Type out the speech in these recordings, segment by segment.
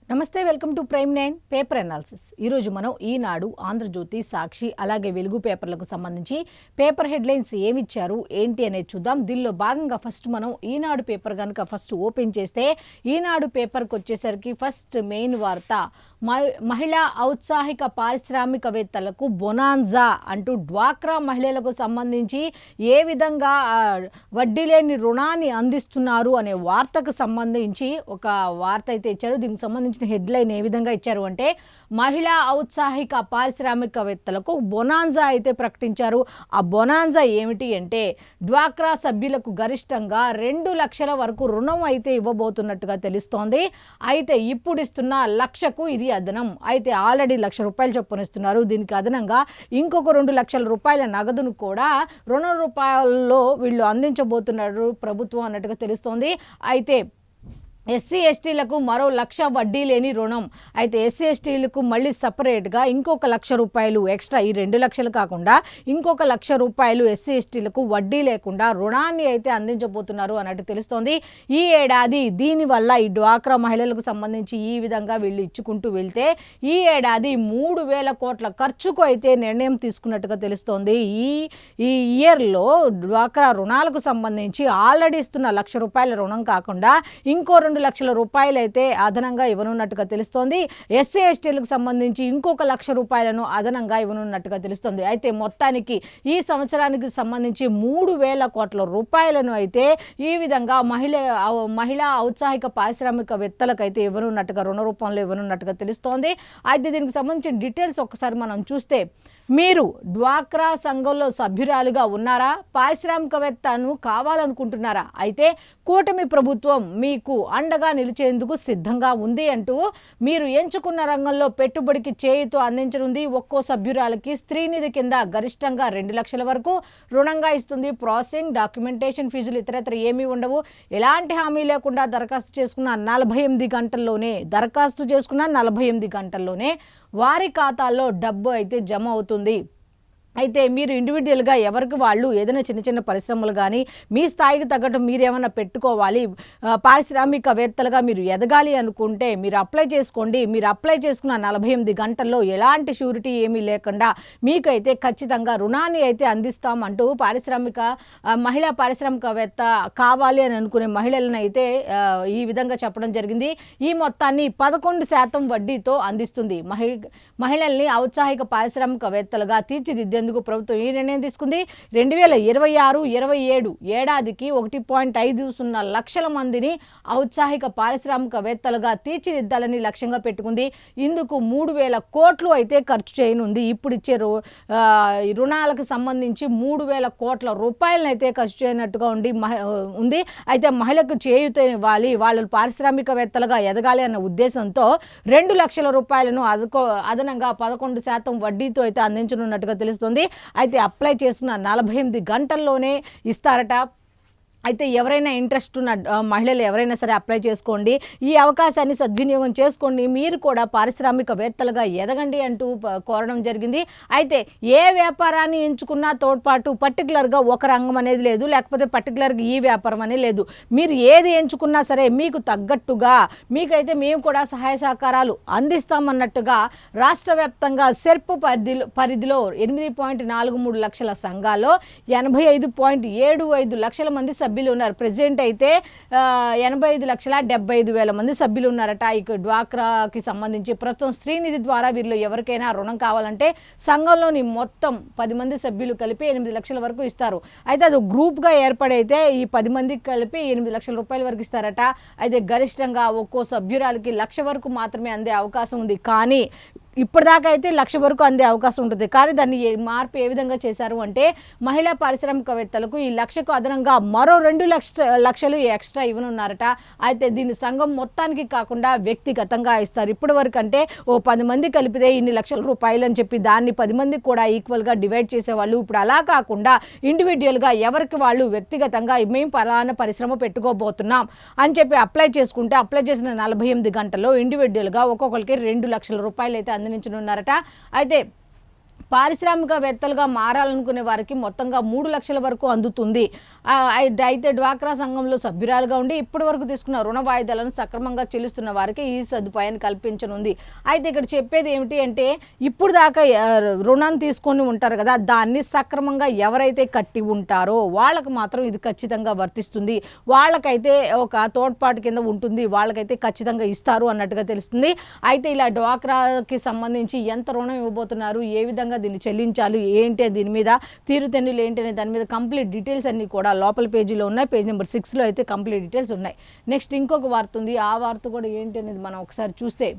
నమస్తే, welcome to prime 9 paper analysis. ఈరోజు మనం ఈనాడు, ఆంధ్రజ్యోతి, సాక్షి అలాగే వెలుగు పేపర్లకు సంబంధించి పేపర్ హెడ్లైన్స్ ఏమిచ్చారు ఏంటి అనేది చూద్దాం. దీనిలో భాగంగా ఫస్ట్ మనం ఈనాడు పేపర్ కనుక ఫస్ట్ ఓపెన్ చేస్తే ఈనాడు పేపర్కి వచ్చేసరికి ఫస్ట్ మెయిన్ వార్త మహిళా ఔత్సాహిక పారిశ్రామికవేత్తలకు బొనాన్జా అంటూ డ్వాక్రా మహిళలకు సంబంధించి ఏ విధంగా వడ్డీ లేని రుణాన్ని అందిస్తున్నారు అనే వార్తకు సంబంధించి ఒక వార్త అయితే ఇచ్చారు. దీనికి సంబంధించిన హెడ్లైన్ ఏ విధంగా ఇచ్చారు అంటే మహిళా ఔత్సాహిక పారిశ్రామికవేత్తలకు బొనాన్జా అయితే ప్రకటించారు. ఆ బొనాన్జా ఏమిటి అంటే డ్వాక్రా సభ్యులకు గరిష్టంగా 2 లక్షల వరకు రుణం అయితే ఇవ్వబోతున్నట్టుగా తెలుస్తోంది. అయితే ఇప్పుడు ఇస్తున్న లక్షకు ఇది అదనం. అయితే ఆల్రెడీ ₹1,00,000 చొప్పున ఇస్తున్నారు. దీనికి అదనంగా ఇంకొక 2 లక్షల రూపాయల నగదును కూడా ₹200 వీళ్ళు అందించబోతున్నారు ప్రభుత్వం అన్నట్టుగా తెలుస్తోంది. అయితే ఎస్సీ ఎస్టీలకు మరో 1,00,000 వడ్డీ లేని రుణం. అయితే ఎస్సీ ఎస్టీలకు మళ్ళీ సపరేట్గా ఇంకొక ₹1,00,000 ఎక్స్ట్రా, ఈ 2 లక్షలు కాకుండా ఇంకొక ₹1,00,000 ఎస్సీ ఎస్టీలకు వడ్డీ లేకుండా రుణాన్ని అయితే అందించబోతున్నారు అన్నట్టు తెలుస్తోంది. ఈ ఏడాది దీనివల్ల ఈ డ్వాక్రా మహిళలకు సంబంధించి ఈ విధంగా వీళ్ళు ఇచ్చుకుంటూ వెళ్తే ఈ ఏడాది 3,000 కోట్ల ఖర్చుకు అయితే నిర్ణయం తీసుకున్నట్టుగా తెలుస్తోంది. ఈ ఇయర్లో డ్వాక్రా రుణాలకు సంబంధించి ఆల్రెడీ ఇస్తున్న ₹1,00,000 రుణం కాకుండా ఇంకో 2 లక్షల రూపాయలు అయితే అదనంగా ఇవ్వనున్నట్టుగా తెలుస్తోంది. ఎస్సీ ఎస్టీలకు సంబంధించి ఇంకొక ₹1,00,000 అదనంగా ఇవ్వనున్నట్టుగా తెలుస్తోంది. అయితే మొత్తానికి ఈ సంవత్సరానికి సంబంధించి 3,000 కోట్ల రూపాయలను అయితే ఈ విధంగా మహిళా ఔత్సాహిక పారిశ్రామికవేత్తలకు అయితే ఇవ్వనున్నట్టుగా రుణ రూపంలో ఇవ్వనున్నట్టుగా తెలుస్తోంది. అయితే దీనికి సంబంధించిన డీటెయిల్స్ ఒకసారి మనం చూస్తే, మీరు డ్వాక్రా సంఘంలో సభ్యురాలుగా ఉన్నారా? పారిశ్రామికవేత్తను కావాలనుకుంటున్నారా? అయితే కూటమి ప్రభుత్వం మీకు అండగా నిలిచేందుకు సిద్ధంగా ఉంది అంటూ మీరు ఎంచుకున్న రంగంలో పెట్టుబడికి చేయూత అందించనుంది. ఒక్కో సభ్యురాలకి స్త్రీనిధి కింద గరిష్టంగా 2 లక్షల వరకు రుణంగా ఇస్తుంది. ప్రాసెసింగ్, డాక్యుమెంటేషన్ ఫీజులు ఇతరత్ర ఏమీ ఉండవు. ఎలాంటి హామీ లేకుండా దరఖాస్తు చేసుకున్న 48 గంటల్లోనే వారి ఖాతాల్లో డబ్బు అయితే జమ అవుతుంది. అయితే మీరు ఇండివిజువల్గా ఎవరికి వాళ్ళు ఏదైనా చిన్న చిన్న పరిశ్రమలు కానీ మీ స్థాయికి తగ్గట్టు మీరు ఏమైనా పెట్టుకోవాలి, పారిశ్రామికవేత్తలుగా మీరు ఎదగాలి అనుకుంటే మీరు అప్లై చేసుకోండి. మీరు అప్లై చేసుకున్న 48 గంటల్లో ఎలాంటి షూరిటీ ఏమీ లేకుండా మీకైతే ఖచ్చితంగా రుణాన్ని అయితే అందిస్తామంటూ మహిళా పారిశ్రామికవేత్త కావాలి అని అనుకునే మహిళలను అయితే ఈ విధంగా చెప్పడం జరిగింది. ఈ మొత్తాన్ని 11% వడ్డీతో అందిస్తుంది. మహిళల్ని ఔత్సాహిక పారిశ్రామికవేత్తలుగా తీర్చిదిద్దేందుకు ప్రభుత్వం ఈ నిర్ణయం తీసుకుంది. 2026-27 ఏడాదికి 1.50 లక్షల మందిని ఔత్సాహిక పారిశ్రామికవేత్తలుగా తీర్చిదిద్దాలని లక్ష్యంగా పెట్టుకుంది. ఇందుకు 3,000 కోట్లు అయితే ఖర్చు చేయనుంది. ఇప్పుడు ఇచ్చే రుణాలకు సంబంధించి 3,000 కోట్ల రూపాయలను అయితే ఖర్చు చేయనట్టుగా ఉంది. అయితే మహిళకు చేయూత ఇవ్వాలి, వాళ్ళు పారిశ్రామికవేత్తలుగా ఎదగాలి అన్న ఉద్దేశంతో 2 లక్షల రూపాయలను అదనంగా 11% వడ్డీతో అయితే అందించనున్నట్టుగా తెలుస్తుంది. అయితే అప్లై చేసుకున్న 48 గంటల్లోనే ఇస్తారట. అయితే ఎవరైనా ఇంట్రెస్ట్ ఉన్న మహిళలు ఎవరైనా సరే అప్లై చేసుకోండి. ఈ అవకాశాన్ని సద్వినియోగం చేసుకోండి. మీరు కూడా పారిశ్రామికవేత్తలుగా ఎదగండి అంటూ కోరడం జరిగింది. అయితే ఏ వ్యాపారాన్ని ఎంచుకున్నా తోడ్పాటు పర్టికులర్గా ఒక రంగం అనేది లేదు, లేకపోతే పర్టికులర్గా ఈ వ్యాపారం అనేది లేదు. మీరు ఏది ఎంచుకున్నా సరే మీకు తగ్గట్టుగా మీకైతే మేము కూడా సహాయ సహకారాలు అందిస్తామన్నట్టుగా రాష్ట్ర వ్యాప్తంగా సెర్ప్ పరిధిలో 8.43 లక్షల సంఘాల్లో 85.75 లక్షల మంది సభ్యులు ఉన్నారు. ప్రెసిడెంట్ అయితే 85,75,000 మంది సభ్యులు ఉన్నారట. ఇక డ్వాక్రాకి సంబంధించి ప్రస్తుతం స్త్రీనిధి ద్వారా వీళ్ళు ఎవరికైనా రుణం కావాలంటే సంఘంలోని మొత్తం 10 మంది సభ్యులు కలిపి 8 లక్షల వరకు ఇస్తారు. అయితే అది గ్రూప్గా ఏర్పడైతే ఈ 10 మందికి కలిపి 8 లక్షల రూపాయల వరకు ఇస్తారట. అయితే గరిష్టంగా ఒక్కో సభ్యురాలకి 1,00,000 వరకు మాత్రమే అందే అవకాశం ఉంది. కానీ ఇప్పటిదాకా అయితే 1,00,000 వరకు అందే అవకాశం ఉంటుంది. కానీ దాన్ని మార్పు ఏ విధంగా చేశారు అంటే మహిళా పారిశ్రామికవేత్తలకు ఈ 1,00,000కు అదనంగా మరో 2 లక్షలు ఎక్స్ట్రా ఇవ్వనున్నారట. అయితే దీన్ని సంఘం మొత్తానికి కాకుండా వ్యక్తిగతంగా ఇస్తారు. ఇప్పటి వరకు అంటే 10 మంది కలిపితే ఇన్ని లక్షల రూపాయలు అని చెప్పి దాన్ని 10 మందికి కూడా ఈక్వల్గా డివైడ్ చేసేవాళ్ళు. ఇప్పుడు అలా కాకుండా ఇండివిజువల్గా ఎవరికి వాళ్ళు వ్యక్తిగతంగా మేము పలానా పరిశ్రమ పెట్టుకోబోతున్నాం అని చెప్పి అప్లై చేసుకుంటే అప్లై చేసిన 48 గంటల్లో ఇండివిజువల్గా ఒక్కొక్కరికి 2 లక్షల రూపాయలు అయితే అందించనున్నారట. అయితే పారిశ్రామికవేత్తలుగా మారాలనుకునే వారికి మొత్తంగా 3 లక్షల వరకు అందుతుంది. అయితే డ్వాక్రా సంఘంలో సభ్యురాలుగా ఉండి ఇప్పటి వరకు తీసుకున్న రుణ వాయిదాలను సక్రమంగా చెల్లిస్తున్న వారికి ఈ సదుపాయాన్ని కల్పించనుంది. అయితే ఇక్కడ చెప్పేది ఏమిటి అంటే ఇప్పుడు దాకా రుణం తీసుకొని ఉంటారు కదా, దాన్ని సక్రమంగా ఎవరైతే కట్టి ఉంటారో వాళ్ళకు మాత్రం ఇది ఖచ్చితంగా వర్తిస్తుంది. వాళ్ళకైతే ఒక తోడ్పాటు కింద ఉంటుంది, వాళ్ళకైతే ఖచ్చితంగా ఇస్తారు అన్నట్టుగా తెలుస్తుంది. అయితే ఇలా డ్వాక్రాకి సంబంధించి ఎంత రుణం ఇవ్వబోతున్నారు, ఏ విధంగా దీన్ని చెల్లించాలి, ఏంటి దీని మీద తీరుతెన్నులు ఏంటి అనే దాని మీద కంప్లీట్ డీటెయిల్స్ అన్నీ కూడా లోపల పేజీలో ఉన్నాయి. పేజ్ నెంబర్ 6లో అయితే కంప్లీట్ డీటెయిల్స్ ఉన్నాయి. నెక్స్ట్ ఇంకొక వార్త ఉంది. ఆ వార్త కూడా ఏంటి అనేది మనం ఒకసారి చూస్తే,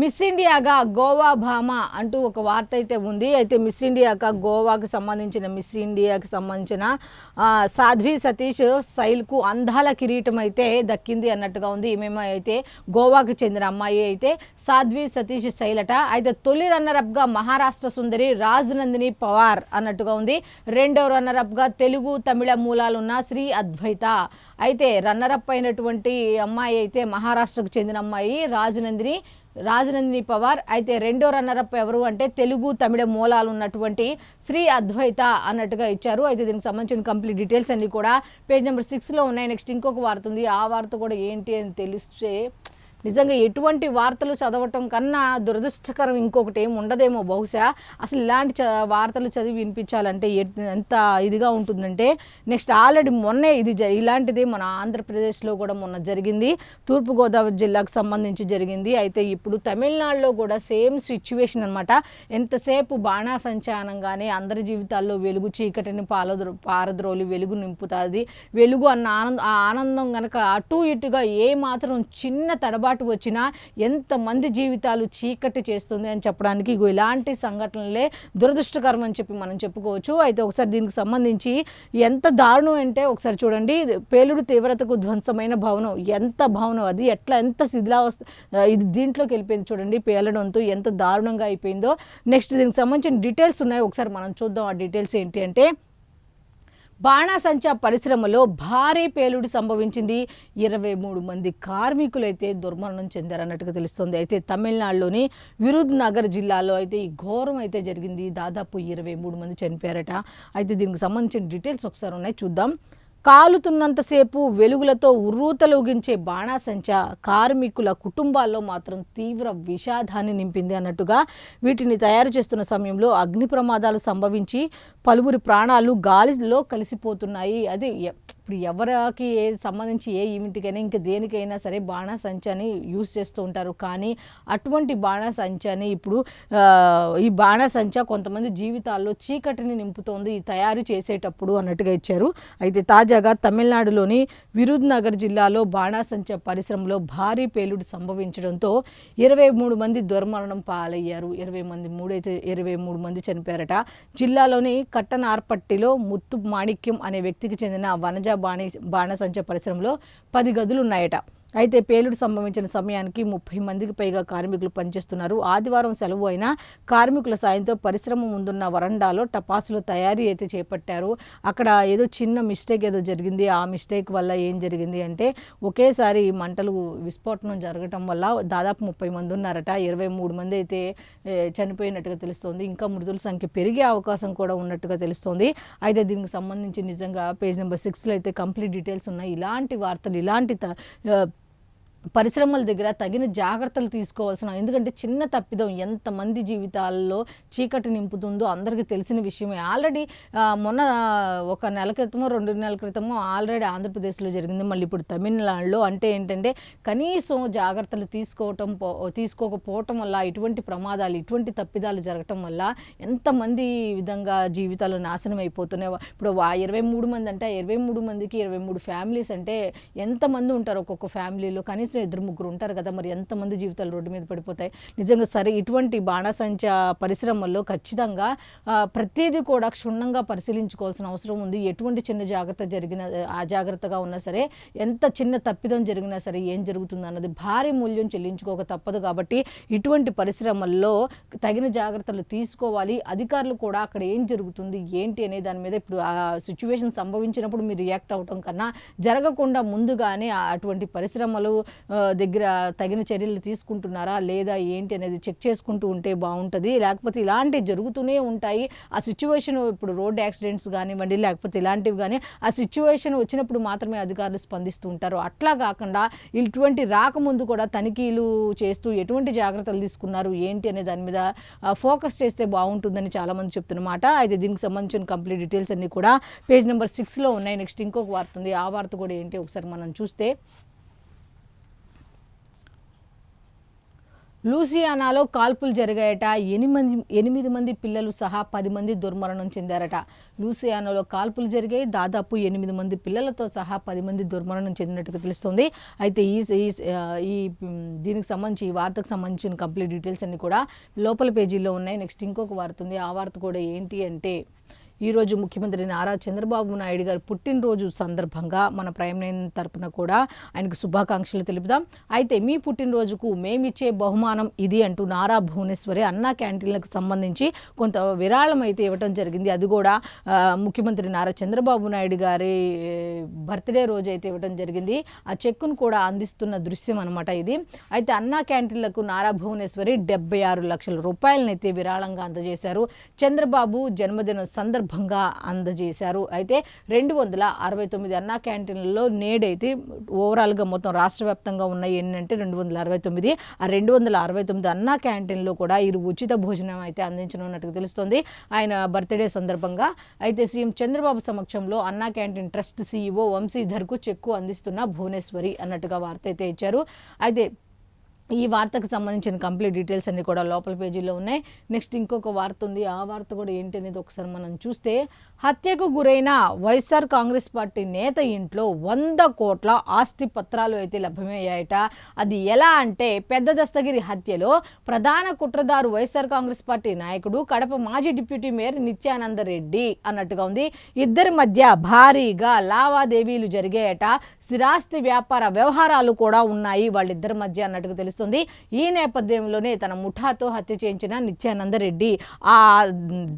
మిస్ ఇండియాగా గోవా భామ అంటూ ఒక వార్త అయితే ఉంది. అయితే మిస్ ఇండియాగా గోవాకి సంబంధించిన సాధ్వి సతీష్ శైల్కు అందాల కిరీటం అయితే దక్కింది అన్నట్టుగా ఉంది. ఈమెమో అయితే గోవాకి చెందిన అమ్మాయి అయితే సాధ్వి సతీష్ శైలట. అయితే తొలి రన్నరప్గా మహారాష్ట్ర సుందరి రాజనందిని పవార్ అన్నట్టుగా ఉంది. రెండో రన్నరప్గా తెలుగు తమిళ మూలాలున్న శ్రీ అద్వైత. అయితే రన్నరప్ అయినటువంటి అమ్మాయి అయితే మహారాష్ట్రకు చెందిన అమ్మాయి రాజనందిని పవార్. అయితే రెండో రన్నరప్ ఎవరు అంటే తెలుగు తమిళ మూలాలు ఉన్నటువంటి శ్రీ అద్వైత అన్నట్టుగా ఇచ్చారు. అయితే దీనికి సంబంధించిన కంప్లీట్ డీటెయిల్స్ అన్నీ కూడా పేజ్ నెంబర్ 6లో ఉన్నాయి. నెక్స్ట్ ఇంకొక వార్త ఉంది. ఆ వార్త కూడా ఏంటి అని తెలిస్తే నిజంగా ఎటువంటి వార్తలు చదవటం కన్నా దురదృష్టకరం ఇంకొకటి ఏమి ఉండదేమో బహుశా. అసలు ఇలాంటి వార్తలు చదివి వినిపించాలంటే ఎంత ఇదిగా ఉంటుందంటే, నెక్స్ట్ ఆల్రెడీ మొన్నే ఇలాంటిది మన ఆంధ్రప్రదేశ్లో కూడా మొన్న జరిగింది, తూర్పుగోదావరి జిల్లాకు సంబంధించి జరిగింది. అయితే ఇప్పుడు తమిళనాడులో కూడా సేమ్ సిచ్యువేషన్ అనమాట. ఎంతసేపు బాణాసంచానంగానే అందరి జీవితాల్లో వెలుగు చీకటిని పారద్రోలి వెలుగు నింపుతుంది. వెలుగు అన్న ఆనందం కనుక అటు ఇటుగా ఏ మాత్రం చిన్న తడబాటు వచ్చినా ఎంతమంది జీవితాలు చీకటి చేస్తుంది అని చెప్పడానికి ఇలాంటి సంఘటనలే దురదృష్టకరం అని చెప్పి మనం చెప్పుకోవచ్చు. అయితే ఒకసారి దీనికి సంబంధించి ఎంత దారుణం అంటే ఒకసారి చూడండి. పేలుడు తీవ్రతకు ధ్వంసమైన భవనం, ఎంత భవనం అది ఎంత ఇది దీంట్లోకి వెళ్ళిపోయింది చూడండి. పేలడంతో ఎంత దారుణంగా అయిపోయిందో. నెక్స్ట్ దీనికి సంబంధించిన డీటెయిల్స్ ఉన్నాయి, ఒకసారు మనం చూద్దాం. ఆ డీటెయిల్స్ ఏంటి అంటే, బాణాసంచా పరిశ్రమలో భారీ పేలుడు సంభవించింది. 23 మంది కార్మికులైతే దుర్మరణం చెందారన్నట్టుగా తెలుస్తుంది. అయితే తమిళనాడులోని విరుధునగర్ జిల్లాలో అయితే ఈ ఘోరం అయితే జరిగింది. దాదాపు 23 మంది చనిపోయారట. అయితే దీనికి సంబంధించిన డీటెయిల్స్ ఒకసారి ఉన్నాయి, చూద్దాం. కాలుతున్నంతసేపు వెలుగులతో ఉర్రూతలూగించే బాణాసంచా కార్మికుల కుటుంబాల్లో మాత్రం తీవ్ర విషాదాన్ని నింపింది అన్నట్టుగా, వీటిని తయారు చేస్తున్న సమయంలో అగ్ని ప్రమాదాలు సంభవించి పలువురి ప్రాణాలు గాలిలో కలిసిపోతున్నాయి. అది ఇప్పుడు ఎవరికి సంబంధించి ఏ ఈవెంట్కైనా ఇంకా దేనికైనా సరే బాణాసంచాని యూజ్ చేస్తూ ఉంటారు. కానీ అటువంటి బాణాసంచాని ఇప్పుడు ఈ బాణాసంచా కొంతమంది జీవితాల్లో చీకటిని నింపుతోంది తయారు చేసేటప్పుడు అన్నట్టుగా ఇచ్చారు. అయితే తాజాగా తమిళనాడులోని విరుధునగర్ జిల్లాలో బాణాసంచా పరిశ్రమలో భారీ పేలుడు సంభవించడంతో 23 మంది దుర్మరణం పాలయ్యారు. 23 మంది చనిపోయారట. జిల్లాలోని కట్టనార్పట్టిలో ముత్తు మాణిక్యం అనే వ్యక్తికి చెందిన వనజ బాణాసంచా పరిశ్రమలో 10 గదులు ఉన్నాయట. అయితే పేలుడు సంభవించిన సమయానికి 30 మందికి పైగా కార్మికులు పనిచేస్తున్నారు. ఆదివారం సెలవు అయినా కార్మికుల సాయంతో పరిశ్రమ ముందున్న వరండాలో టపాసుల తయారీ అయితే చేపట్టారు. అక్కడ ఏదో చిన్న మిస్టేక్ ఏదో జరిగింది. ఆ మిస్టేక్ వల్ల ఏం జరిగింది అంటే, ఒకేసారి మంటలు విస్ఫోటనం జరగటం వల్ల దాదాపు 30 మంది ఉన్నారట. 23 మంది అయితే చనిపోయినట్టుగా తెలుస్తోంది. ఇంకా మృతుల సంఖ్య పెరిగే అవకాశం కూడా ఉన్నట్టుగా తెలుస్తోంది. అయితే దీనికి సంబంధించి నిజంగా పేజ్ నెంబర్ 6లో అయితే కంప్లీట్ డీటెయిల్స్ ఉన్నాయి. ఇలాంటి వార్తలు, ఇలాంటి పరిశ్రమల దగ్గర తగిన జాగ్రత్తలు తీసుకోవాల్సిన, ఎందుకంటే చిన్న తప్పిదం ఎంతమంది జీవితాల్లో చీకటి నింపుతుందో అందరికీ తెలిసిన విషయమే. ఆల్రెడీ మొన్న ఒక నెల క్రితమో 2 నెలల క్రితమో ఆల్రెడీ ఆంధ్రప్రదేశ్లో జరిగింది. మళ్ళీ ఇప్పుడు తమిళనాడులో. అంటే ఏంటంటే కనీసం జాగ్రత్తలు తీసుకోకపోవటం వల్ల ఇటువంటి ప్రమాదాలు, ఇటువంటి తప్పిదాలు జరగటం వల్ల ఎంతమంది విధంగా జీవితాలు నాశనం అయిపోతున్నాయి. ఇప్పుడు 23 మంది అంటే 23 మందికి 23 ఫ్యామిలీస్ అంటే ఎంతమంది ఉంటారు ఒక్కొక్క ఫ్యామిలీలో? కనీసం 2-3 ఉంటారు కదా. మరి ఎంతమంది జీవితాలు రోడ్డు మీద పడిపోతాయి. నిజంగా సరే ఇటువంటి బాణాసంచా పరిశ్రమల్లో ఖచ్చితంగా ప్రతిదీ కూడా క్షుణ్ణంగా పరిశీలించుకోవాల్సిన అవసరం ఉంది. ఎటువంటి చిన్న జాగ్రత్త జరిగినా, అజాగ్రత్తగా ఉన్నా సరే, ఎంత చిన్న తప్పిదం జరిగినా సరే ఏం జరుగుతుంది అన్నది భారీ మూల్యం చెల్లించుకోక తప్పదు. కాబట్టి ఇటువంటి పరిశ్రమల్లో తగిన జాగ్రత్తలు తీసుకోవాలి. అధికారులు కూడా అక్కడ ఏం జరుగుతుంది ఏంటి అనే దాని మీద ఇప్పుడు ఆ సిచ్యువేషన్ సంభవించినప్పుడు మీరు రియాక్ట్ అవటం కన్నా జరగకుండా ముందుగానే అటువంటి పరిశ్రమలు దగ్గర తగిన చర్యలు తీసుకుంటున్నారా లేదా ఏంటి అనేది చెక్ చేసుకుంటూ ఉంటే బాగుంటుంది. లేకపోతే ఇలాంటివి జరుగుతూనే ఉంటాయి. ఆ సిచ్యువేషన్ ఇప్పుడు రోడ్ యాక్సిడెంట్స్ కానివ్వండి, లేకపోతే ఇలాంటివి కానీ ఆ సిచ్యువేషన్ వచ్చినప్పుడు మాత్రమే అధికారులు స్పందిస్తూ ఉంటారు. అట్లా కాకుండా ఇటువంటి రాకముందు కూడా తనిఖీలు చేస్తూ ఎటువంటి జాగ్రత్తలు తీసుకున్నారు ఏంటి అనే దాని మీద ఫోకస్ చేస్తే బాగుంటుందని చాలామంది చెప్తున్నమాట. అయితే దీనికి సంబంధించిన కంప్లీట్ డీటెయిల్స్ అన్నీ కూడా పేజ్ నెంబర్ 6లో ఉన్నాయి. నెక్స్ట్ ఇంకొక వార్త ఉంది. ఆ వార్త కూడా ఏంటి ఒకసారి మనం చూస్తే, లూసియానాలో కాల్పులు జరిగాయట. 8 మంది పిల్లలు సహా 10 మంది దుర్మరణం చెందారట. లూసియానాలో కాల్పులు జరిగాయి. దాదాపు 8 మంది పిల్లలతో సహా 10 మంది దుర్మరణం చెందినట్టుగా తెలుస్తుంది. అయితే ఈ దీనికి సంబంధించి ఈ వార్తకు సంబంధించిన కంప్లీట్ డీటెయిల్స్ అన్నీ కూడా లోపల పేజీలో ఉన్నాయి. నెక్స్ట్ ఇంకొక వార్త ఉంది. ఆ వార్త కూడా ఏంటి అంటే, ఈరోజు ముఖ్యమంత్రి నారా చంద్రబాబు నాయుడు గారి పుట్టినరోజు సందర్భంగా మన ప్రైమ్ లైన్ తరపున కూడా ఆయనకు శుభాకాంక్షలు తెలుపుదాం. అయితే మీ పుట్టినరోజుకు మేమిచ్చే బహుమానం ఇది అంటూ నారా భువనేశ్వరి అన్నా క్యాంటీన్లకు సంబంధించి కొంత విరాళం అయితే ఇవ్వడం జరిగింది. అది కూడా ముఖ్యమంత్రి నారా చంద్రబాబు నాయుడు గారి బర్త్డే రోజు అయితే ఇవ్వడం జరిగింది. ఆ చెక్కును కూడా అందిస్తున్న దృశ్యం అనమాట ఇది. అయితే అన్నా క్యాంటీన్లకు నారా భువనేశ్వరి 76 లక్షల రూపాయలనైతే విరాళంగా అందజేశారు. చంద్రబాబు జన్మదిన సందర్భంగా అందజేశారు. అయితే 269 అన్నా క్యాంటీన్లలో నేడైతే ఓవరాల్గా మొత్తం రాష్ట్ర వ్యాప్తంగా ఉన్నాయి ఏంటంటే 269. ఆ 269 అన్నా క్యాంటీన్లో కూడా ఈ ఉచిత భోజనం అయితే అందించనున్నట్టుగా తెలుస్తుంది ఆయన బర్త్డే సందర్భంగా. అయితే సీఎం చంద్రబాబు సమక్షంలో అన్నా క్యాంటీన్ ట్రస్ట్ CEO వంశీధర్కు చెక్కు అందిస్తున్న భువనేశ్వరి అన్నట్టుగా వార్త అయితే ఇచ్చారు. అయితే ఈ వార్తకు సంబంధించిన కంప్లీట్ డీటెయిల్స్ అన్నీ కూడా లోపల పేజీలో ఉన్నాయి. నెక్స్ట్ ఇంకొక వార్త ఉంది. ఆ వార్త కూడా ఏంటి అనేది ఒకసారి మనం చూస్తే, హత్యకు గురైన వైఎస్ఆర్ కాంగ్రెస్ పార్టీ నేత ఇంట్లో 100 కోట్ల ఆస్తి పత్రాలు అయితే లభ్యమయ్యాయట. అది ఎలా అంటే, పెద్ద దస్తగిరి హత్యలో ప్రధాన కుట్రదారు వైఎస్ఆర్ కాంగ్రెస్ పార్టీ నాయకుడు కడప మాజీ డిప్యూటీ మేయర్ నిత్యానంద రెడ్డి అన్నట్టుగా ఉంది. ఇద్దరి మధ్య భారీగా లావాదేవీలు జరిగాయట. స్థిరాస్తి వ్యాపార వ్యవహారాలు కూడా ఉన్నాయి వాళ్ళిద్దరి మధ్య అన్నట్టుగా తెలుస్తుంది. ఈ నేపథ్యంలోనే తన ముఠాతో హత్య చేయించిన నిత్యానంద రెడ్డి ఆ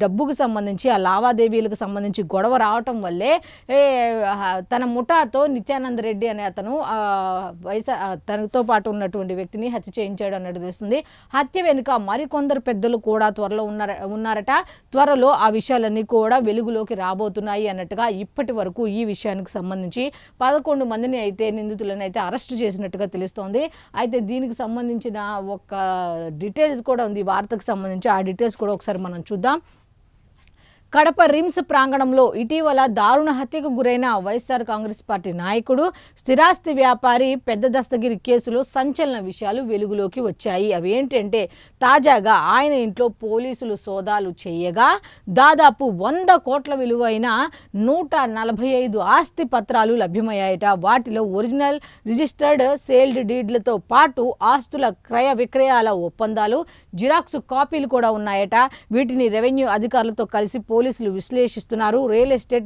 డబ్బుకు సంబంధించి ఆ లావాదేవీలకు సంబంధించి గొడవ రావటం వల్లే తన ముఠాతో నిత్యానంద రెడ్డి అనే అతను తనతో పాటు ఉన్నటువంటి వ్యక్తిని హత్య చేయించాడు అన్నట్టు తెలుస్తుంది. హత్య వెనుక మరికొందరు పెద్దలు కూడా త్వరలో ఉన్నారట. త్వరలో ఆ విషయాలన్నీ కూడా వెలుగులోకి రాబోతున్నాయి అన్నట్టుగా ఇప్పటి వరకు ఈ విషయానికి సంబంధించి 11 మందిని అయితే నిందితులను అయితే అరెస్టు చేసినట్టుగా తెలుస్తోంది. అయితే దీనికి సంబంధించిన ఒక డీటెయిల్స్ కూడా ఉంది వార్తకు సంబంధించి. ఆ డీటెయిల్స్ కూడా ఒకసారి మనం చూద్దాం. కడప రిమ్స్ ప్రాంగణంలో ఇటీవల దారుణ హత్యకు గురైన వైఎస్ఆర్ కాంగ్రెస్ పార్టీ నాయకుడు స్థిరాస్తి వ్యాపారి పెద్ద దస్తగిరి కేసులో సంచలన విషయాలు వెలుగులోకి వచ్చాయి. అవి ఏంటంటే, తాజాగా ఆయన ఇంట్లో పోలీసులు సోదాలు చేయగా దాదాపు 100 కోట్ల విలువైన 145 ఆస్తి పత్రాలు లభ్యమయ్యాయట. వాటిలో ఒరిజినల్ రిజిస్టర్డ్ సేల్డ్ డీడ్లతో పాటు ఆస్తుల క్రయ విక్రయాల ఒప్పందాలు, జిరాక్స్ కాపీలు కూడా ఉన్నాయట. వీటిని రెవెన్యూ అధికారులతో కలిసి పోలీసులు విశ్లేషిస్తున్నారు. రియల్ ఎస్టేట్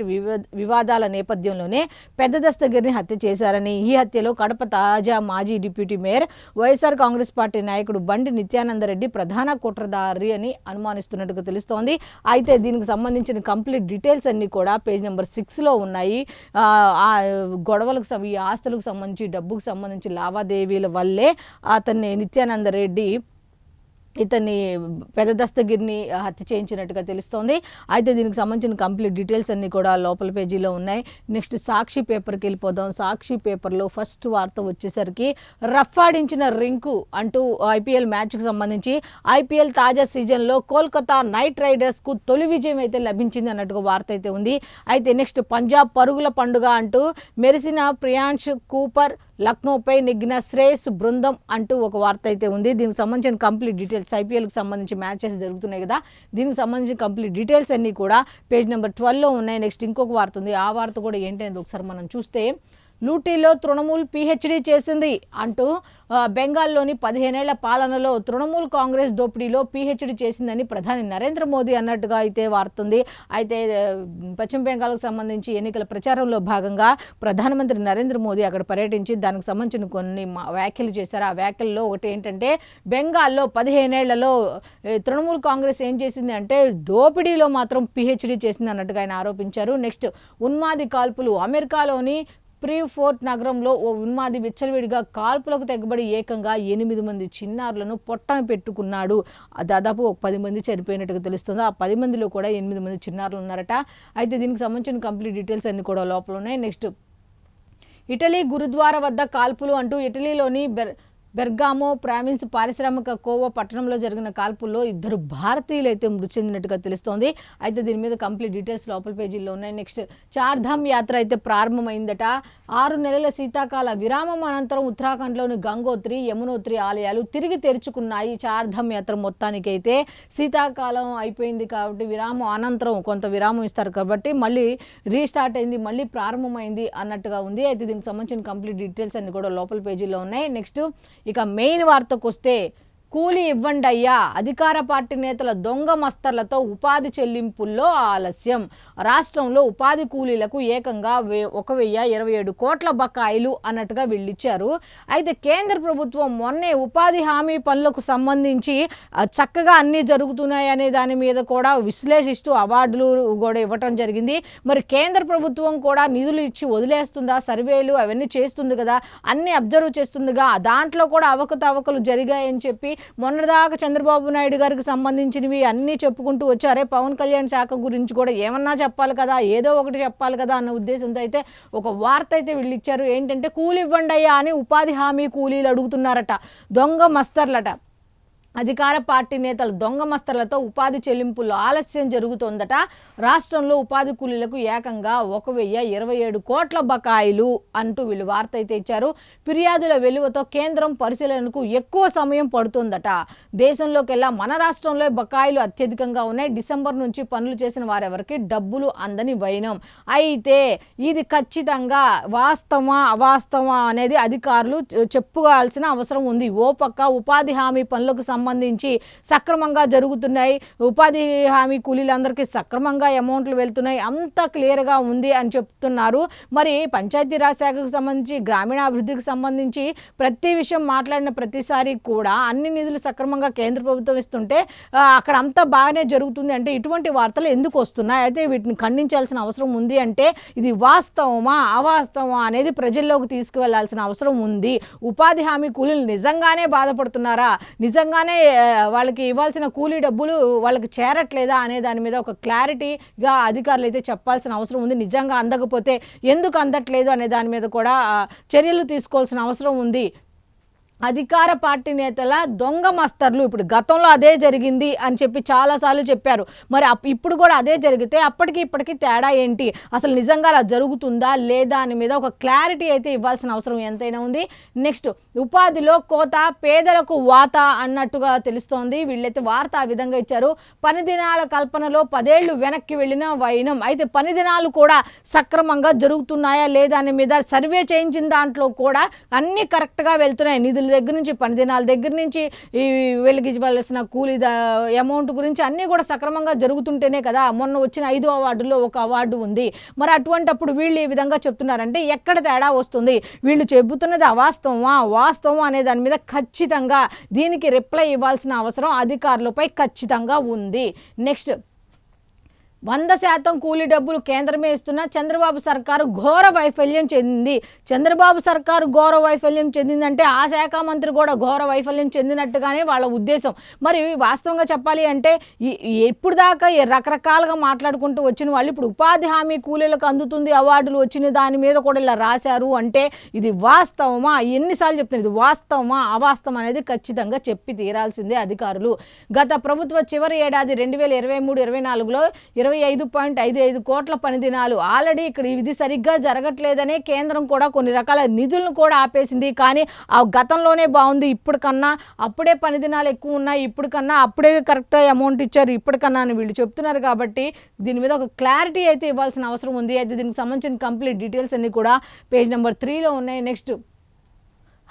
వివాదాల నేపథ్యంలోనే పెద్ద దస్తగిరిని హత్య చేశారని, ఈ హత్యలో కడప తాజా మాజీ deputy mayor YSR Congress party నాయకుడు బండి నిత్యానందరెడ్డి ప్రధాన కుట్రదారి అని అనుమానిస్తున్నట్టుగా తెలుస్తోంది. అయితే దీనికి సంబంధించిన కంప్లీట్ డీటెయిల్స్ అన్నీ కూడా పేజ్ నెంబర్ 6లో ఉన్నాయి. గొడవలకు ఈ ఆస్తులకు సంబంధించి డబ్బుకు సంబంధించి లావాదేవీల వల్లే అతన్ని నిత్యానందరెడ్డి ఇతన్ని పెద్ద దస్తగిరిని హత్య చేయించినట్టుగా తెలుస్తోంది. అయితే దీనికి సంబంధించిన కంప్లీట్ డీటెయిల్స్ అన్నీ కూడా లోపల పేజీలో ఉన్నాయి. నెక్స్ట్ సాక్షి పేపర్కి వెళ్ళిపోదాం. సాక్షి పేపర్లో ఫస్ట్ వార్త వచ్చేసరికి, రఫాడించిన రింకు అంటూ IPL మ్యాచ్కి సంబంధించి IPL తాజా సీజన్లో కోల్కతా నైట్ రైడర్స్కు తొలి విజయం అయితే లభించింది అన్నట్టుగా వార్త అయితే ఉంది. అయితే నెక్స్ట్ పంజాబ్ పరుగుల పండుగ అంటూ మెరిసిన ప్రియాంష్ కూపర్, లక్నోపై నెగ్గిన శ్రేయస్ బృందం అంటూ ఒక వార్త అయితే ఉంది. దీనికి సంబంధించిన కంప్లీట్ డీటెయిల్స్, IPLకి సంబంధించి మ్యాచెస్ జరుగుతున్నాయి కదా, దీనికి సంబంధించిన కంప్లీట్ డీటెయిల్స్ అన్నీ కూడా పేజ్ నెంబర్ 12లో ఉన్నాయి. నెక్స్ట్ ఇంకొక వార్త ఉంది. ఆ వార్త కూడా ఏంటనేది ఒకసారి మనం చూస్తే, లూటీలో తృణమూల్ PhD చేసింది అంటూ బెంగాల్లోని 15 ఏళ్ల పాలనలో తృణమూల్ కాంగ్రెస్ దోపిడీలో PhD చేసిందని ప్రధాని నరేంద్ర మోదీ అన్నట్టుగా అయితే వార్తుంది. అయితే పశ్చిమ బెంగాల్కు సంబంధించి ఎన్నికల ప్రచారంలో భాగంగా ప్రధానమంత్రి నరేంద్ర మోదీ అక్కడ పర్యటించి దానికి సంబంధించిన కొన్ని వ్యాఖ్యలు చేశారు. ఆ వ్యాఖ్యల్లో ఒకటి ఏంటంటే, బెంగాల్లో 15 ఏళ్లలో తృణమూల్ కాంగ్రెస్ ఏం చేసింది అంటే దోపిడీలో మాత్రం PhD చేసింది అన్నట్టుగా ఆయన ఆరోపించారు. నెక్స్ట్ ఉన్మాది కాల్పులు, అమెరికాలోని ఫ్రీఫోర్ట్ నగరంలో ఓ ఉన్మాది విచ్చలవిడిగా కాల్పులకు తెగబడి ఏకంగా 8 మంది చిన్నారులను పొట్టన పెట్టుకున్నాడు. దాదాపు ఒక 10 మంది చనిపోయినట్టుగా తెలుస్తుంది. ఆ 10 మందిలో కూడా 8 మంది చిన్నారులు ఉన్నారట. అయితే దీనికి సంబంధించిన కంప్లీట్ డీటెయిల్స్ అన్ని కూడా లోపల ఉన్నాయి. నెక్స్ట్, ఇటలీ గురుద్వారా వద్ద కాల్పులు అంటూ ఇటలీలోని బెర్గామో ప్రావిన్స్ పారిశ్రామిక కోవా పట్టణంలో జరిగిన కాల్పుల్లో 2 భారతీయులు అయితే మృతి చెందినట్టుగా తెలుస్తోంది. అయితే దీని మీద కంప్లీట్ డీటెయిల్స్ లోపల పేజీల్లో ఉన్నాయి. నెక్స్ట్, చార్ధామ్ యాత్ర అయితే ప్రారంభమైందట. 6 నెలల శీతాకాల విరామం అనంతరం ఉత్తరాఖండ్లోని గంగోత్రి, యమునోత్రి ఆలయాలు తిరిగి తెరుచుకున్నాయి. చార్ధామ్ యాత్ర మొత్తానికి అయితే శీతాకాలం అయిపోయింది కాబట్టి విరామం అనంతరం కొంత విరామం ఇస్తారు కాబట్టి మళ్ళీ రీస్టార్ట్ అయింది, మళ్ళీ ప్రారంభమైంది అన్నట్టుగా ఉంది. అయితే దీనికి సంబంధించిన కంప్లీట్ డీటెయిల్స్ అన్ని కూడా లోపల పేజీలో ఉన్నాయి. నెక్స్ట్, ఇక మెయిన్ వార్తకు వస్తే, కూలీ ఇవ్వండి అయ్యా, అధికార పార్టీ నేతల దొంగ మస్తర్లతో ఉపాధి చెల్లింపుల్లో ఆలస్యం. రాష్ట్రంలో ఉపాధి కూలీలకు ఏకంగా 1,027 కోట్ల బకాయిలు అన్నట్టుగా వీళ్ళిచ్చారు. అయితే కేంద్ర ప్రభుత్వం మొన్నే ఉపాధి హామీ పనులకు సంబంధించి చక్కగా అన్నీ జరుగుతున్నాయి అనే దాని మీద కూడా విశ్లేషిస్తూ అవార్డులు కూడా ఇవ్వటం జరిగింది. మరి కేంద్ర ప్రభుత్వం కూడా నిధులు ఇచ్చి వదిలేస్తుందా, సర్వేలు అవన్నీ చేస్తుంది కదా, అన్నీ అబ్జర్వ్ చేస్తుందిగా, దాంట్లో కూడా అవకతవకలు జరిగాయని చెప్పి మొన్నదాకా చంద్రబాబు నాయుడు గారికి సంబంధించినవి అన్నీ చెప్పుకుంటూ వచ్చారే. పవన్ కళ్యాణ్ శాఖ గురించి కూడా ఏమన్నా చెప్పాలి కదా, ఏదో ఒకటి చెప్పాలి కదా అన్న ఉద్దేశంతో అయితే ఒక వార్త అయితే వీళ్ళు ఇచ్చారు. ఏంటంటే, కూలి ఇవ్వండి అయ్యా అని ఉపాధి హామీ కూలీలు అడుగుతున్నారట, దొంగ మస్తర్లట. అధికార పార్టీ నేతల దొంగ మస్తర్లతో ఉపాధి చెల్లింపుల్లో ఆలస్యం జరుగుతోందట. రాష్ట్రంలో ఉపాధి కూలీలకు ఏకంగా 1,027 కోట్ల బకాయిలు అంటూ వీళ్ళు వార్త అయితే ఇచ్చారు. ఫిర్యాదుల వెలువతో కేంద్రం పరిశీలనకు ఎక్కువ సమయం పడుతుందట. దేశంలోకెల్లా మన రాష్ట్రంలో బకాయిలు అత్యధికంగా ఉన్నాయి. డిసెంబర్ నుంచి పనులు చేసిన వారెవరికి డబ్బులు అందని వైనం. అయితే ఇది ఖచ్చితంగా వాస్తవమా అవాస్తవమా అనేది అధికారులు చెప్పుకోవాల్సిన అవసరం ఉంది. ఓ పక్క ఉపాధి హామీ పనులకు సంబంధించి సక్రమంగా జరుగుతున్నాయి, ఉపాధి హామీ కూలీలందరికీ సక్రమంగా అమౌంట్లు వెళ్తున్నాయి, అంతా క్లియర్గా ఉంది అని చెప్తున్నారు. మరి పంచాయతీరాజ్ శాఖకు సంబంధించి, గ్రామీణాభివృద్ధికి సంబంధించి ప్రతి విషయం మాట్లాడిన ప్రతిసారి కూడా అన్ని నిధులు సక్రమంగా కేంద్ర ప్రభుత్వం ఇస్తుంటే అక్కడ అంతా బాగానే జరుగుతుంది అంటే ఇటువంటి వార్తలు ఎందుకు వస్తున్నాయి? అయితే వీటిని ఖండించాల్సిన అవసరం ఉంది. అంటే ఇది వాస్తవమా అవాస్తవమా అనేది ప్రజల్లోకి తీసుకువెళ్లాల్సిన అవసరం ఉంది. ఉపాధి హామీ కూలీలు నిజంగానే బాధపడుతున్నారా, నిజంగానే వాళ్ళకి ఇవ్వాల్సిన కూలీ డబ్బులు వాళ్ళకి చేరట్లేదా అనే దాని మీద ఒక క్లారిటీగా అధికారులు అయితే చెప్పాల్సిన అవసరం ఉంది. నిజంగా అందకపోతే ఎందుకు అందట్లేదు అనే దాని మీద కూడా చర్యలు తీసుకోవాల్సిన అవసరం ఉంది. అధికార పార్టీ నేతల దొంగ మస్తర్లు, ఇప్పుడు గతంలో అదే జరిగింది అని చెప్పి చాలాసార్లు చెప్పారు. మరి ఇప్పుడు కూడా అదే జరిగితే అప్పటికి ఇప్పటికీ తేడా ఏంటి, అసలు నిజంగా అలా జరుగుతుందా లేదా అని మీద ఒక క్లారిటీ అయితే ఇవ్వాల్సిన అవసరం ఎంతైనా ఉంది. నెక్స్ట్, ఉపాధిలో కోత పేదలకు వాత అన్నట్టుగా తెలుస్తోంది. వీళ్ళైతే వార్త ఆ విధంగా ఇచ్చారు. పని దినాల కల్పనలో 10 ఏళ్లు వెనక్కి వెళ్ళిన వైనం. అయితే పని దినాలు కూడా సక్రమంగా జరుగుతున్నాయా లేదా అనే మీద సర్వే చేయించిన దాంట్లో కూడా అన్నీ కరెక్ట్గా వెళ్తున్నాయి. నిధులు దగ్గర నుంచి, పని దినాల దగ్గర నుంచి, ఈ వీళ్ళకి ఇవ్వాల్సిన కూలీ అమౌంట్ గురించి అన్నీ కూడా సక్రమంగా జరుగుతుంటేనే కదా మొన్న వచ్చిన 5వ అవార్డులో ఒక అవార్డు ఉంది. మరి అటువంటప్పుడు వీళ్ళు ఈ విధంగా చెప్తున్నారంటే ఎక్కడ తేడా వస్తుంది? వీళ్ళు చెబుతున్నది అవాస్తవమా వాస్తవం అనే దాని మీద ఖచ్చితంగా దీనికి రిప్లై ఇవ్వాల్సిన అవసరం అధికారులపై ఖచ్చితంగా ఉంది. నెక్స్ట్, 100% కూలీ డబ్బులు కేంద్రమే ఇస్తున్న చంద్రబాబు సర్కారు ఘోర వైఫల్యం చెందింది. చంద్రబాబు సర్కారు ఘోర వైఫల్యం చెందిందంటే ఆ శాఖ మంత్రి కూడా ఘోర వైఫల్యం చెందినట్టుగానే వాళ్ళ ఉద్దేశం. మరి వాస్తవంగా చెప్పాలి అంటే ఇప్పుడు దాకా రకరకాలుగా మాట్లాడుకుంటూ వచ్చిన వాళ్ళు ఇప్పుడు ఉపాధి హామీ కూలీలకు అందుతుంది అవార్డులు వచ్చిన దాని మీద కూడా ఇలా రాశారు అంటే ఇది వాస్తవమా? ఎన్నిసార్లు చెప్తున్నారు, ఇది వాస్తవమా అవాస్తవం అనేది ఖచ్చితంగా చెప్పి తీరాల్సిందే అధికారులు. గత ప్రభుత్వ చివరి ఏడాది 2023-24లో 25.55 కోట్ల పని దినాలు ఆల్రెడీ ఇక్కడ ఇది సరిగ్గా జరగట్లేదనే కేంద్రం కూడా కొన్ని రకాల నిధులను కూడా ఆపేసింది. కానీ ఆ గతంలోనే బాగుంది, ఇప్పుడు కన్నా అప్పుడే పని దినాలు ఎక్కువ ఉన్నాయి, ఇప్పుడు కన్నా అప్పుడే కరెక్ట్ అమౌంట్ ఇచ్చారు ఇప్పటికన్నా అని వీళ్ళు చెప్తున్నారు. కాబట్టి దీని మీద ఒక క్లారిటీ అయితే ఇవ్వాల్సిన అవసరం ఉంది. అయితే దీనికి సంబంధించిన కంప్లీట్ డీటెయిల్స్ అన్ని కూడా పేజ్ నెంబర్ 3లో ఉన్నాయి. నెక్స్ట్,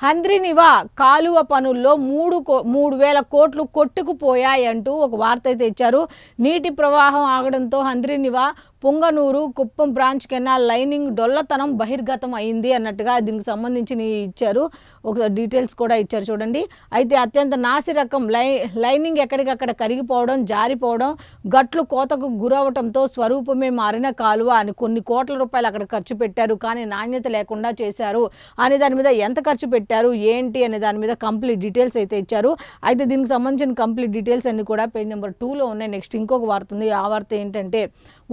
హంద్రీనివా కాలువ పనుల్లో 3,000 కోట్లు కొట్టుకుపోయాయంటూ ఒక వార్త అయితే ఇచ్చారు. నీటి ప్రవాహం ఆగడంతో Handrineeva Punganur Kuppam branch canal lining డొల్లతనం బహిర్గతం అయింది అన్నట్టుగా దీనికి సంబంధించి ఇచ్చారు. ఒక డీటెయిల్స్ కూడా ఇచ్చారు చూడండి. అయితే అత్యంత నాసి రకం లైనింగ్ ఎక్కడికక్కడ కరిగిపోవడం, జారిపోవడం, గట్లు కోతకు గురవడంతో స్వరూపమే మారిన కాలువ అని కొన్ని కోట్ల రూపాయలు అక్కడ ఖర్చు పెట్టారు, కానీ నాణ్యత లేకుండా చేశారు అనే దాని మీద ఎంత ఖర్చు పెట్టారు ఏంటి అనే దాని మీద కంప్లీట్ డీటెయిల్స్ అయితే ఇచ్చారు. అయితే దీనికి సంబంధించిన కంప్లీట్ డీటెయిల్స్ అన్ని కూడా పేజ్ నెంబర్ 2లో ఉన్నాయి. నెక్స్ట్ ఇంకొక వార్త ఉంది. ఆ వార్త ఏంటంటే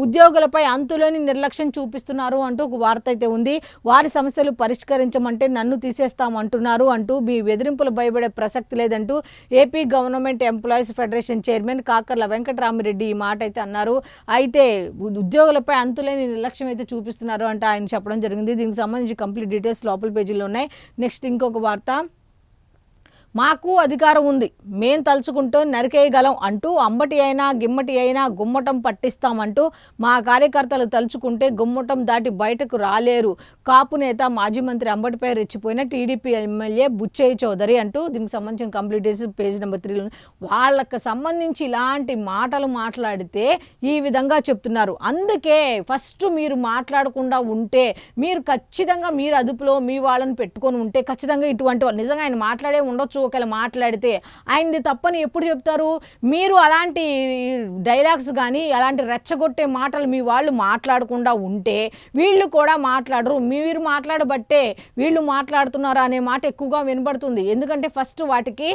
ఉద్యోగులపై అంతులేని నిర్లక్ష్యం చూపిస్తున్నారు అంటూ ఒక వార్త అయితే ఉంది. వారి సమస్యలు పరిష్కరించమంటే నన్ను తీసేస్తామంటున్నారు అంటూ మీ బెదిరింపులు భయపడే ప్రసక్తి లేదంటూ AP government employees federation chairman Kakarla Venkatarami Reddy ఈ మాట అయితే అన్నారు. అయితే ఉద్యోగులపై అంతులేని నిర్లక్ష్యం అయితే చూపిస్తున్నారు అంటే ఆయన చెప్పడం జరిగింది. దీనికి సంబంధించి కంప్లీట్ డీటెయిల్స్ లోపల పేజీలో ఉన్నాయి. నెక్స్ట్ ఇంకొక వార్త, మాకు అధికారం ఉంది, మేం తలుచుకుంటూ నరికేయగలం అంటూ అంబటి అయినా గిమ్మటి అయినా గుమ్మటం పట్టిస్తామంటూ మా కార్యకర్తలు తలుచుకుంటే గుమ్మటం దాటి బయటకు రాలేరు. కాపు నేత మాజీ మంత్రి అంబటిపై రెచ్చిపోయిన టీడీపీ ఎమ్మెల్యే బుచ్చయ్య చౌదరి అంటూ దీనికి సంబంధించిన కంప్లీట్ పేజ్ నెంబర్ 3లో వాళ్ళకి సంబంధించి ఇలాంటి మాటలు మాట్లాడితే ఈ విధంగా చెప్తున్నారు. అందుకే ఫస్ట్ మీరు మాట్లాడకుండా ఉంటే, మీరు ఖచ్చితంగా మీరు అదుపులో మీ వాళ్ళని పెట్టుకొని ఉంటే ఖచ్చితంగా ఇటువంటి వాళ్ళు నిజంగా ఆయన మాట్లాడే ఉండొచ్చు. ఒకవేళ మాట్లాడితే ఆయనది తప్పని ఎప్పుడు చెప్తారు? మీరు అలాంటి డైలాగ్స్ కానీ అలాంటి రెచ్చగొట్టే మాటలు మీ వాళ్ళు మాట్లాడకుండా ఉంటే వీళ్ళు కూడా మాట్లాడరు. మీరు మాట్లాడబట్టే వీళ్ళు మాట్లాడుతున్నారు అనే మాట ఎక్కువగా వినబడుతుంది. ఎందుకంటే ఫస్ట్ వాటికి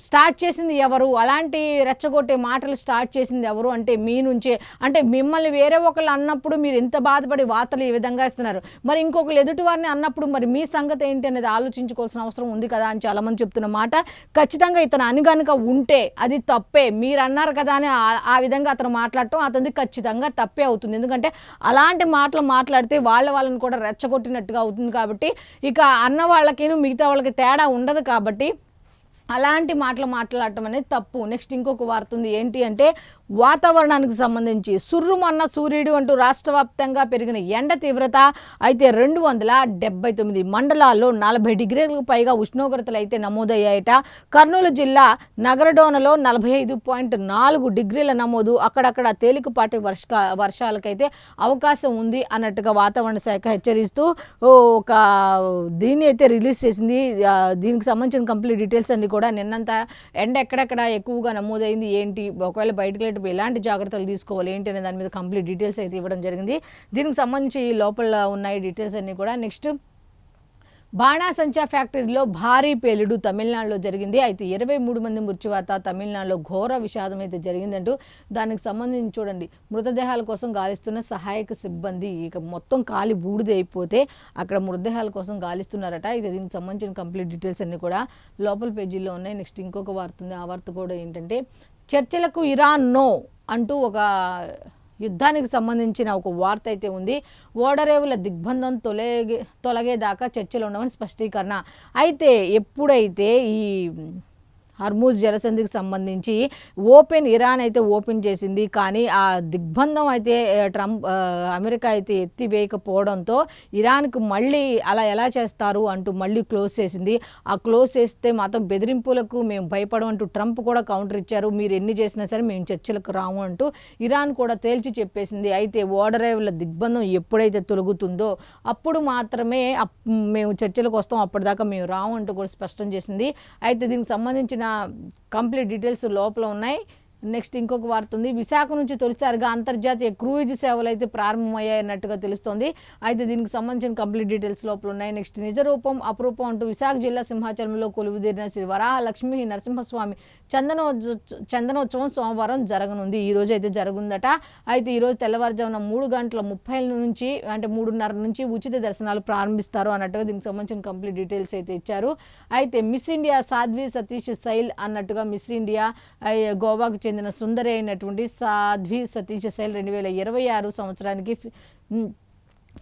స్టార్ట్ చేసింది ఎవరు? అలాంటి రెచ్చగొట్టే మాటలు స్టార్ట్ చేసింది ఎవరు అంటే మీ నుంచే. అంటే మిమ్మల్ని వేరే ఒకళ్ళు అన్నప్పుడు మీరు ఎంత బాధపడి వార్తలు ఈ విధంగా ఇస్తున్నారు, మరి ఇంకొకరు ఎదుటి వారిని అన్నప్పుడు మరి మీ సంగతి ఏంటి అనేది ఆలోచించుకోవాల్సిన అవసరం ఉంది కదా అని చాలామంది చెప్తున్న మాట. ఖచ్చితంగా ఇతను అనుగనుక ఉంటే అది తప్పే. మీరు అన్నారు కదా అని ఆ విధంగా అతను మాట్లాడటం అతనిది ఖచ్చితంగా తప్పే అవుతుంది. ఎందుకంటే అలాంటి మాటలు మాట్లాడితే వాళ్ళని కూడా రెచ్చగొట్టినట్టుగా అవుతుంది. కాబట్టి ఇక అన్న వాళ్ళకి మిగతా వాళ్ళకి తేడా ఉండదు. కాబట్టి అలాంటి మాటలు మాట్లాడటం అనేది తప్పు. నెక్స్ట్ ఇంకొక వార్త ఉంది. ఏంటి అంటే వాతావరణానికి సంబంధించి సుర్రుమన్న సూర్యుడు అంటూ రాష్ట్ర వ్యాప్తంగా పెరిగిన ఎండ తీవ్రత. అయితే 279 మండలాల్లో 40 డిగ్రీలకు పైగా ఉష్ణోగ్రతలు అయితే నమోదయ్యాయట. కర్నూలు జిల్లా నగరడోనలో 45.4 డిగ్రీల నమోదు. అక్కడక్కడ తేలికపాటి వర్షాలకైతే అవకాశం ఉంది అన్నట్టుగా వాతావరణ శాఖ హెచ్చరిస్తూ ఒక దీన్ని అయితే రిలీజ్ చేసింది. దీనికి సంబంధించిన కంప్లీట్ డీటెయిల్స్ అన్ని కూడా నిన్నంతా ఎండ ఎక్కడెక్కడ ఎక్కువగా నమోదైంది ఏంటి, ఒకవేళ బయటకు ఎలాంటి జాగ్రత్తలు తీసుకోవాలి ఏంటి అనే దాని మీద కంప్లీట్ డీటెయిల్స్ అయితే ఇవ్వడం జరిగింది. దీనికి సంబంధించి లోపల ఉన్నాయి డీటెయిల్స్ అన్నీ కూడా. నెక్స్ట్ బాణాసంచా ఫ్యాక్టరీలో భారీ పేలుడు తమిళనాడులో జరిగింది. అయితే 23 మంది మృత్యువాత. తమిళనాడులో ఘోర విషాదం అయితే జరిగిందంటూ దానికి సంబంధించి చూడండి, మృతదేహాల కోసం గాలిస్తున్న సహాయక సిబ్బంది ఇక మొత్తం కాలి బూడిద అయిపోతే అక్కడ మృతదేహాల కోసం గాలిస్తున్నారట. అయితే దీనికి సంబంధించిన కంప్లీట్ డీటెయిల్స్ అన్నీ కూడా లోపల పేజీలో ఉన్నాయి. నెక్స్ట్ ఇంకొక వార్త ఉంది. ఆ వార్త కూడా ఏంటంటే చర్చలకు ఇరాన్ నో అంటూ ఒక యుద్ధానికి సంబంధించిన ఒక వార్త అయితే ఉంది. ఓడరేవుల దిగ్బంధం తొలగేదాకా చర్చలు ఉండవని స్పష్టీకరణ. అయితే ఎప్పుడైతే ఈ హర్మూజ్ జలసంధికి సంబంధించి ఇరాన్ అయితే ఓపెన్ చేసింది, కానీ ఆ దిగ్బంధం అయితే అమెరికా అయితే ఎత్తివేయకపోవడంతో ఇరాన్కు మళ్ళీ అలా ఎలా చేస్తారు అంటూ మళ్ళీ క్లోజ్ చేసింది. ఆ క్లోజ్ చేస్తే మాత్రం బెదిరింపులకు మేము భయపడం అంటూ ట్రంప్ కూడా కౌంటర్ ఇచ్చారు. మీరు ఎన్ని చేసినా సరే మేము చర్చలకు రాము అంటూ ఇరాన్ కూడా తేల్చి చెప్పేసింది. అయితే ఓడరేవుల దిగ్బంధం ఎప్పుడైతే తొలగుతుందో అప్పుడు మాత్రమే మేము చర్చలకు వస్తాం, అప్పటిదాకా మేము రాము అంటూ కూడా స్పష్టం చేసింది. అయితే దీనికి సంబంధించిన కంప్లీట్ డీటెయిల్స్ లోపల ఉన్నాయి. నెక్స్ట్ ఇంకొక వార్త ఉంది. విశాఖ నుంచి తొలిసారిగా అంతర్జాతీయ క్రూయిజ్ సేవలు అయితే ప్రారంభమయ్యాయన్నట్టుగా తెలుస్తోంది. అయితే దీనికి సంబంధించిన కంప్లీట్ డీటెయిల్స్ లోపల ఉన్నాయి. నెక్స్ట్ నిజరూపం అపురూపం అంటూ విశాఖ జిల్లా సింహాచలంలో కొలువుదీరిన శ్రీ వరాహ లక్ష్మీ నరసింహస్వామి చందనోత్సవం సోమవారం జరగనుంది. ఈ రోజు అయితే జరుగుందట. అయితే ఈరోజు తెల్లవారుజామున 3:30 నుంచి అంటే 3:30 నుంచి ఉచిత దర్శనాలు ప్రారంభిస్తారు అన్నట్టుగా దీనికి సంబంధించిన కంప్లీట్ డీటెయిల్స్ అయితే ఇచ్చారు. అయితే మిస్ ఇండియా సాధ్వి సతీష్ శైల్ అన్నట్టుగా మిస్ ఇండియా గోవాకు చెందిన సుందరి అయినటువంటి సాధ్వి సతీష్ శైల్ 2026 సంవత్సరానికి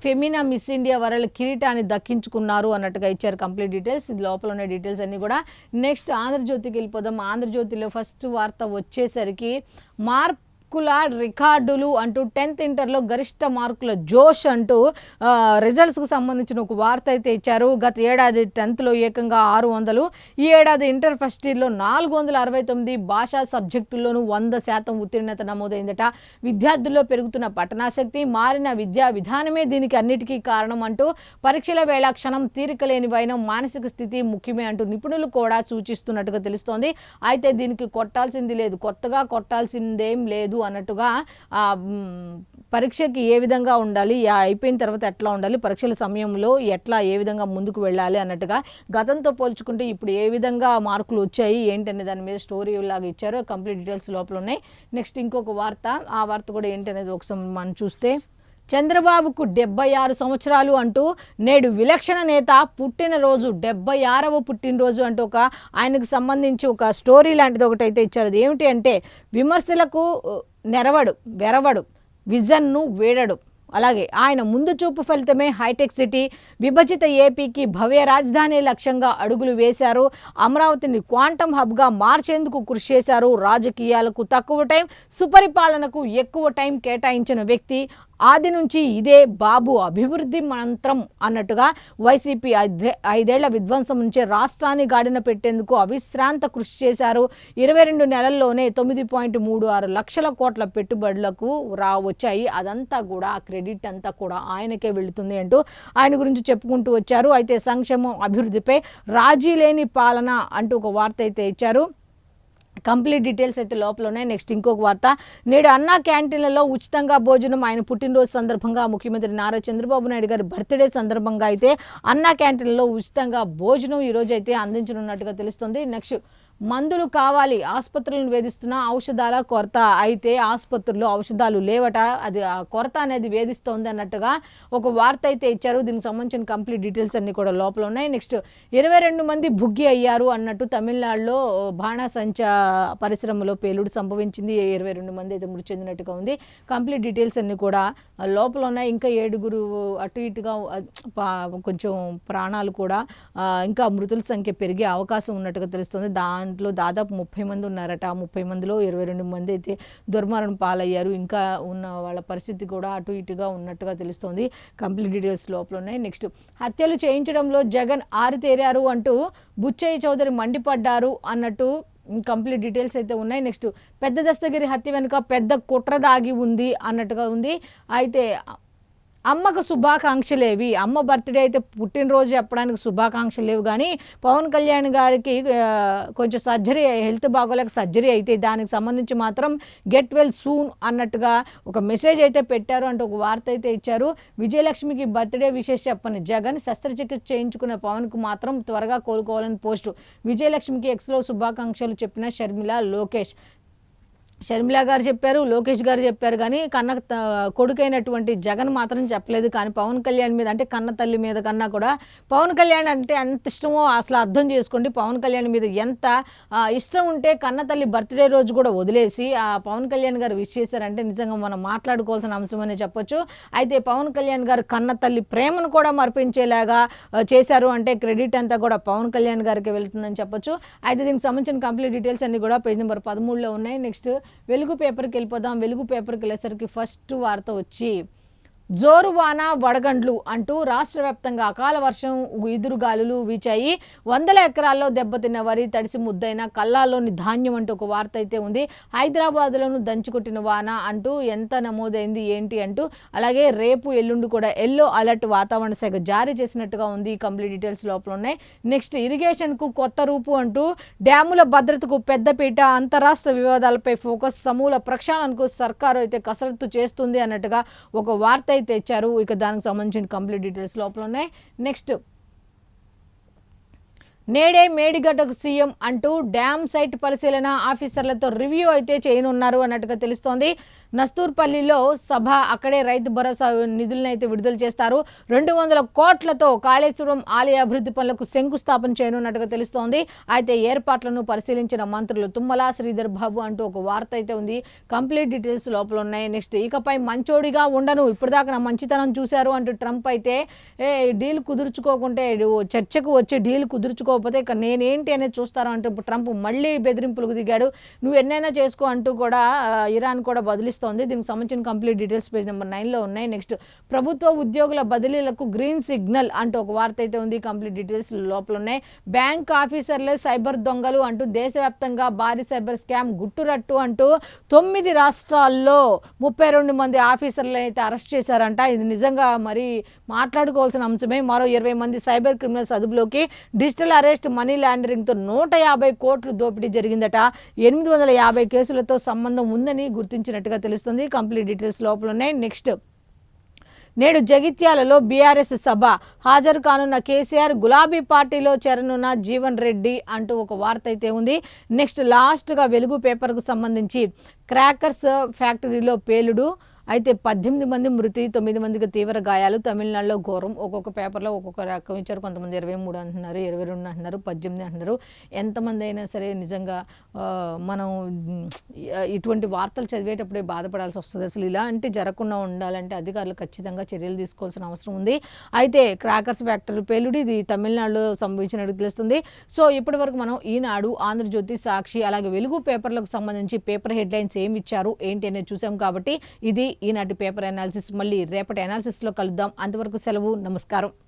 ఫెమినా మిస్ ఇండియా వరల్డ్ కిరీటాన్ని దక్కించుకున్నారు అన్నట్టుగా ఇచ్చారు కంప్లీట్ డీటెయిల్స్. ఇది లోపల ఉన్న డీటెయిల్స్ అన్నీ కూడా. నెక్స్ట్ ఆంధ్రజ్యోతికి వెళ్ళిపోదాం. ఆంధ్రజ్యోతిలో ఫస్ట్ వార్త వచ్చేసరికి మార్కుల రికార్డులు అంటూ 10th ఇంటర్లో గరిష్ట మార్కుల జోష్ అంటూ రిజల్ట్స్కు సంబంధించిన ఒక వార్త అయితే ఇచ్చారు. గత ఏడాది 10thలో ఏకంగా 600, ఈ ఏడాది ఇంటర్ ఫస్ట్ ఇయర్లో 469 భాషా సబ్జెక్టుల్లోనూ 100% ఉత్తీర్ణత నమోదైందట. విద్యార్థుల్లో పెరుగుతున్న పఠనాసక్తి, మారిన విద్యా విధానమే దీనికి అన్నిటికీ కారణం అంటూ పరీక్షల వేళ క్షణం తీరిక లేని వైనం, మానసిక స్థితి ముఖ్యమే అంటూ నిపుణులు కూడా సూచిస్తున్నట్టుగా తెలుస్తోంది. అయితే దీనికి కొట్టాల్సింది లేదు, కొత్తగా కొట్టాల్సిందేం లేదు అన్నట్టుగా పరీక్షకి ఏ విధంగా ఉండాలి, అయిపోయిన తర్వాత ఎట్లా ఉండాలి, పరీక్షల సమయంలో ఏ విధంగా ముందుకు వెళ్ళాలి అన్నట్టుగా గతంతో పోల్చుకుంటే ఇప్పుడు ఏ విధంగా మార్కులు వచ్చాయి ఏంటనే దాని మీద స్టోరీ లాగా ఇచ్చారు. కంప్లీట్ డీటెయిల్స్ లోపల ఉన్నాయి. నెక్స్ట్ ఇంకొక వార్త, ఆ వార్త కూడా ఏంటనేది ఒకసారి మనం చూస్తే, చంద్రబాబుకు 76 సంవత్సరాలు అంటూ నేడు విలక్షణ నేత పుట్టినరోజు, 76వ పుట్టినరోజు అంటూ ఆయనకు సంబంధించి ఒక స్టోరీ లాంటిది ఒకటైతే ఇచ్చారు. అది ఏమిటి అంటే, విమర్శలకు వెరవడు, విజన్ను వీడడు. అలాగే ఆయన ముందు చూపు ఫలితమే హైటెక్ సిటీ, విభజిత ఏపీకి భవ్య రాజధాని లక్ష్యంగా అడుగులు వేశారు. అమరావతిని క్వాంటమ్ హబ్గా మార్చేందుకు కృషి చేశారు. రాజకీయాలకు తక్కువ టైం, సుపరిపాలనకు ఎక్కువ టైం కేటాయించిన వ్యక్తి. ఆది నుంచి ఇదే బాబు అభివృద్ధి మంత్రం అన్నట్టుగా వైసీపీ 5 ఏళ్ల విధ్వంసం నుంచి రాష్ట్రాన్ని గాడిన పెట్టేందుకు అవిశ్రాంత కృషి చేశారు. 22 నెలల్లోనే 9.36 లక్షల కోట్ల పెట్టుబడులకు వచ్చాయి. అదంతా కూడా క్రెడిట్ అంతా కూడా ఆయనకే వెళుతుంది అంటూ ఆయన గురించి చెప్పుకుంటూ వచ్చారు. అయితే సంక్షేమం, అభివృద్ధిపై రాజీ లేని పాలన అంటూ ఒక వార్త అయితే ఇచ్చారు. కంప్లీట్ డీటెయిల్స్ అయితే లోపల ఉన్నాయి. నెక్స్ట్ ఇంకొక వార్త, నేడు అన్నా క్యాంటీన్లలో ఉచితంగా భోజనం. ఆయన పుట్టినరోజు సందర్భంగా ముఖ్యమంత్రి నారా చంద్రబాబు నాయుడు గారి బర్త్డే సందర్భంగా అయితే అన్నా క్యాంటీన్లలో ఉచితంగా భోజనం ఈరోజు అయితే అందించనున్నట్టుగా తెలుస్తుంది. నెక్స్ట్, మందులు కావాలి, ఆసుపత్రులను వేధిస్తున్న ఔషధాల కొరత. అయితే ఆసుపత్రుల్లో ఔషధాలు లేవట, అది కొరత అనేది వేధిస్తోంది అన్నట్టుగా ఒక వార్త అయితే ఇచ్చారు. దీనికి సంబంధించిన కంప్లీట్ డీటెయిల్స్ అన్ని కూడా లోపల ఉన్నాయి. నెక్స్ట్, 22 మంది బుగ్గి అయ్యారు అన్నట్టు తమిళనాడులో బాణాసంచా పరిశ్రమలో పేలుడు సంభవించింది. 22 మంది అయితే మృతి చెందినట్టుగా ఉంది. కంప్లీట్ డీటెయిల్స్ అన్ని కూడా లోపల ఉన్నాయి. ఇంకా 7 అటు ఇటుగా కొంచెం ప్రాణాలు కూడా, ఇంకా మృతుల సంఖ్య పెరిగే అవకాశం ఉన్నట్టుగా తెలుస్తుంది. దాంట్లో దాదాపు 30 మంది ఉన్నారట. 30 మందిలో 22 మంది అయితే దుర్మరణం పాలయ్యారు. ఇంకా ఉన్న వాళ్ళ పరిస్థితి కూడా అటు ఇటుగా ఉన్నట్టుగా తెలుస్తోంది. కంప్లీట్ డీటెయిల్స్ లోపల ఉన్నాయి. నెక్స్ట్, హత్యలు చేయించడంలో జగన్ ఆరితేరారు అంటూ బుచ్చయ్య చౌదరి మండిపడ్డారు అన్నట్టు కంప్లీట్ డీటెయిల్స్ అయితే ఉన్నాయి. నెక్స్ట్, పెద్ద దస్తగిరి హత్య వెనుక పెద్ద కుట్ర దాగి ఉంది అన్నట్టుగా ఉంది. అయితే అమ్మకు శుభాకాంక్షలేవి, అమ్మ బర్త్డే అయితే పుట్టినరోజు చెప్పడానికి శుభాకాంక్షలు లేవు. కానీ పవన్ కళ్యాణ్ గారికి కొంచెం సర్జరీ, హెల్త్ బాగోలేక సర్జరీ అయితే దానికి సంబంధించి మాత్రం గెట్ వెల్ సూన్ అన్నట్టుగా ఒక మెసేజ్ అయితే పెట్టారు అంటూ ఒక వార్త అయితే ఇచ్చారు. విజయలక్ష్మికి బర్త్డే విషెస్ చెప్పని జగన్, శస్త్రచికిత్స చేయించుకున్న పవన్కు మాత్రం త్వరగా కోలుకోవాలని పోస్టు. విజయలక్ష్మికి ఎక్స్లో శుభాకాంక్షలు చెప్పిన షర్మిల, లోకేష్. షర్మిల గారు చెప్పారు, లోకేష్ గారు చెప్పారు, కానీ కన్న కొడుకైనటువంటి జగన్ మాత్రం చెప్పలేదు. కానీ పవన్ కళ్యాణ్ మీద, అంటే కన్న తల్లి మీద కన్నా కూడా పవన్ కళ్యాణ్ అంటే ఎంత ఇష్టమో అసలు అర్థం చేసుకోండి. పవన్ కళ్యాణ్ మీద ఎంత ఇష్టం ఉంటే కన్న తల్లి బర్త్డే రోజు కూడా వదిలేసి ఆ పవన్ కళ్యాణ్ గారు విష్ చేశారంటే నిజంగా మనం మాట్లాడుకోవాల్సిన అంశం అనే చెప్పొచ్చు. అయితే పవన్ కళ్యాణ్ గారు కన్న తల్లి ప్రేమను కూడా మర్పించేలాగా చేశారు అంటే క్రెడిట్ అంతా కూడా పవన్ కళ్యాణ్ గారికి వెళ్తుందని చెప్పొచ్చు. అయితే దీనికి సంబంధించిన కంప్లీట్ డీటెయిల్స్ అన్ని కూడా పేజ్ నెంబర్ 13లో ఉన్నాయి. నెక్స్ట్, వెలుగు పేపర్కి వెళ్ళిపోదాం. వెలుగు పేపర్కి వెళ్ళేసరికి ఫస్ట్ వార్త వచ్చి, జోరువాన వడగండ్లు అంటూ రాష్ట్ర వ్యాప్తంగా అకాల వర్షం, ఈదురుగాలులు వీచాయి. 100 ఎకరాల్లో దెబ్బతిన్న వరి తడిసి ముద్దైన, కల్లాల్లోని ధాన్యం అంటూ ఒక వార్త అయితే ఉంది. హైదరాబాద్లోను దంచుకొట్టిన వాన అంటూ ఎంత నమోదైంది ఏంటి అంటూ, అలాగే రేపు ఎల్లుండి కూడా ఎల్లో అలర్ట్ వాతావరణ శాఖ జారీ చేసినట్టుగా ఉంది. కంప్లీట్ డీటెయిల్స్ లోపల ఉన్నాయి. నెక్స్ట్, ఇరిగేషన్కు కొత్త రూపు అంటూ డ్యాముల భద్రతకు పెద్దపీట, అంతరాష్ట్ర వివాదాలపై ఫోకస్, సమూల ప్రక్షాళనకు సర్కారు అయితే కసరత్తు చేస్తుంది అన్నట్టుగా ఒక వార్త అయితే ఇచ్చారు. ఇక దానికి సంబంధించిన కంప్లీట్ డీటెయిల్స్ లోపల ఉన్నాయి. నెక్స్ట్, నేడే మేడిగడ్డకు సీఎం అంటూ డ్యామ్ సైట్ పరిశీలన ఆఫీసర్లతో రివ్యూ అయితే చేయనున్నారు అన్నట్టుగా తెలుస్తోంది. నస్తూర్పల్లిలో సభ, అక్కడే రైతు భరోసా నిధులను అయితే విడుదల చేస్తారు. 200 కోట్లతో కాళేశ్వరం ఆలయ అభివృద్ధి పనులకు శంకుస్థాపన చేయనున్నట్టుగా తెలుస్తోంది. అయితే ఏర్పాట్లను పరిశీలించిన మంత్రులు తుమ్మల, శ్రీధర్ బాబు అంటూ ఒక వార్త అయితే ఉంది. కంప్లీట్ డీటెయిల్స్ లోపల ఉన్నాయి. నెక్స్ట్, ఇకపై మంచోడిగా ఉండను, ఇప్పటిదాకా నా మంచితనం చూశారు అంటూ ట్రంప్ అయితే డీల్ కుదుర్చుకోకుంటే, చర్చకు వచ్చి డీల్ కుదుర్చుకో చేసుకోకపోతే ఇక నేనేంటి అనేది చూస్తాను అంటూ ట్రంప్ మళ్ళీ బెదిరింపులకు దిగాడు. నువ్వు ఎన్నైనా చేసుకో అంటూ కూడా ఇరాన్ కూడా బదిలిస్తోంది. దీనికి సంబంధించిన కంప్లీట్ డీటెయిల్స్ పేజ్ నెంబర్ 9లో ఉన్నాయి. నెక్స్ట్ ప్రభుత్వ ఉద్యోగుల బదిలీలకు గ్రీన్ సిగ్నల్ అంటూ ఒక వార్త అయితే ఉంది. కంప్లీట్ డీటెయిల్స్ లోపల ఉన్నాయి. బ్యాంక్ ఆఫీసర్లే సైబర్ దొంగలు అంటూ దేశవ్యాప్తంగా భారీ సైబర్ స్కామ్ గుట్టురట్టు అంటూ 9 రాష్ట్రాల్లో 32 మంది ఆఫీసర్లు అయితే అరెస్ట్ చేశారంట. ఇది నిజంగా మరి మాట్లాడుకోవాల్సిన అంశమే. మరో 20 మంది సైబర్ క్రిమినల్స్ అదుపులోకి. డిజిటల్ అరెస్ట్, మనీ లాండరింగ్తో 150 కోట్లు దోపిడీ జరిగిందట. 850 కేసులతో సంబంధం ఉందని గుర్తించినట్టుగా తెలుస్తుంది. కంప్లీట్ డీటెయిల్స్ లోపల ఉన్నాయి. నెక్స్ట్ నేడు జగిత్యాలలో బీఆర్ఎస్ సభ హాజరు కానున్న కేసీఆర్, గులాబీ పార్టీలో చేరనున్న జీవన్ రెడ్డి అంటూ ఒక వార్త అయితే ఉంది. నెక్స్ట్ లాస్ట్గా వెలుగు పేపర్కు సంబంధించి క్రాకర్స్ ఫ్యాక్టరీలో పేలుడు అయితే 18 మంది మృతి, 9 మందికి తీవ్ర గాయాలు. తమిళనాడులో ఘోరం. ఒక్కొక్క పేపర్లో ఒక్కొక్క రకం ఇచ్చారు. కొంతమంది 23 అంటున్నారు, 22 అంటున్నారు, 18 అంటున్నారు. ఎంతమంది అయినా సరే నిజంగా మనం ఇటువంటి వార్తలు చదివేటప్పుడే బాధపడాల్సి వస్తుంది. అసలు ఇలాంటి జరగకుండా ఉండాలంటే అధికారులు ఖచ్చితంగా చర్యలు తీసుకోవాల్సిన అవసరం ఉంది. అయితే క్రాకర్స్ ఫ్యాక్టరీ పేలుడు ఇది తమిళనాడులో సంభవించినట్టు తెలుస్తుంది. సో ఇప్పటి వరకు మనం ఈనాడు, ఆంధ్రజ్యోతి, సాక్షి అలాగే వెలుగు పేపర్లకు సంబంధించి పేపర్ హెడ్లైన్స్ ఏమి ఇచ్చారు ఏంటి అనేది చూసాం. కాబట్టి ఇది ఈనాటి పేపర్ అనాలిసిస్. మళ్ళీ రేపటి అనాలిసిస్లో కలుద్దాం. అంతవరకు సెలవు. నమస్కారం.